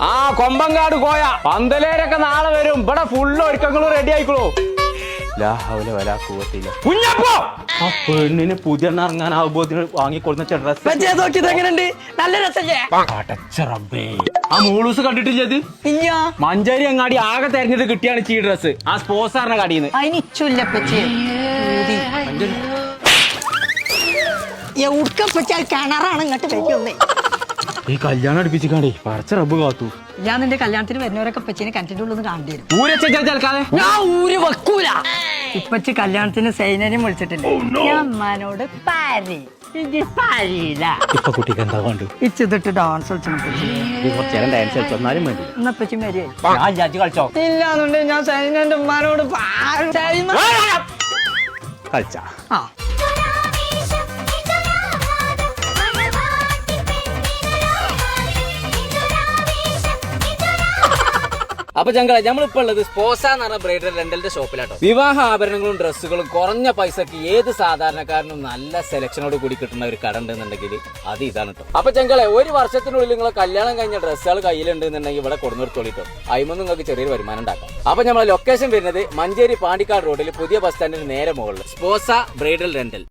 ആ കൊമ്പങ്കാട് കോയ പന്തലേരൊക്കെ നാളെ വരും. ഇവിടെ ഫുള്ള് ഒരുക്കങ്ങളും റെഡി ആയിക്കോളൂ. കുഞ്ഞപ്പോ ആ പെണ്ണിന് പുതിയ ഇറങ്ങാനാവുമ്പോ വാങ്ങിക്കൊടുന്ന എങ്ങനെയുണ്ട്? നല്ല രസല്ലേ? ആ മൂളൂസ് കണ്ടിട്ടില്ലത്? മഞ്ചേരി അങ്ങാടി ആകെ തെരഞ്ഞെടുത്ത് കിട്ടിയാണ് ഈ ഡ്രസ്. ആ സ്പോർട്സാറിന്റെ കടയിന്ന് കിണറാണ് ഇങ്ങോട്ട് വെക്കുന്നേ. ഈ കല്യാണം അടുപ്പിച്ചിക്കാണ്ടേ പറിച്ച റബ്ബ് കാത്തു. ഞാൻ നിന്റെ കല്യാണത്തിന് വരുന്നവരൊക്കെ പച്ചീനെ കിണറ്റിന്റെ ഉള്ളിൽ കാണേണ്ടി വരും. ഊരച്ചാൽക്കാതെ ഞാൻ ഊര് വെക്കൂല. ഇപ്പച്ചി കല്യാണത്തിന് സൈനനെയും വിളിച്ചിട്ടില്ല. ഞാൻ അമ്മാനോട് ഇപ്പൊ കുട്ടിക്ക് എന്താ വേണ്ടു? ഇച്ചിട്ട് ഡാൻസ് കളിച്ചു ഡാൻസ് കളിച്ചോന്നാലും വേണ്ടി. എന്നപ്പച്ചി മരിയായി ഞാൻ ചാച്ചി കളിച്ചോ? ഇല്ലാന്നുണ്ടെങ്കിൽ ഞാൻ സൈനന്റെ ഉമ്മാനോട് കളിച്ചാ. ആ അപ്പൊ ഞങ്ങളെ നമ്മളിപ്പോ ഉള്ളത് സ്പോസ എന്ന് പറഞ്ഞ ബ്രൈഡൽ റെന്റലിന്റെ ഷോപ്പിലാട്ടോ. വിവാഹ ആഭരണങ്ങളും ഡ്രസ്സുകളും കുറഞ്ഞ പൈസക്ക് ഏത് സാധാരണക്കാരനും നല്ല സെലക്ഷനോട് കൂടി കിട്ടുന്ന ഒരു കട ഉണ്ടെന്നുണ്ടെങ്കിൽ അത് ഇതാണ് കേട്ടോ. അപ്പൊ ഞങ്ങളെ ഒരു വർഷത്തിനുള്ളിൽ നിങ്ങളെ കല്യാണം കഴിഞ്ഞ ഡ്രസ്സുകൾ കയ്യിലുണ്ടെന്നുണ്ടെങ്കിൽ ഇവിടെ കൊടുന്നെടുത്തോളിട്ടോ. അതിമൊന്നും നിങ്ങൾക്ക് ചെറിയൊരു വരുമാനം ഉണ്ടാക്കാം. അപ്പൊ നമ്മളെ ലൊക്കേഷൻ വരുന്നത് മഞ്ചേരി പാണ്ടിക്കാട് റോഡിൽ പുതിയ ബസ് സ്റ്റാൻഡിന് നേരെ മുകളിൽ സ്പോസ ബ്രൈഡൽ റെന്റൽ.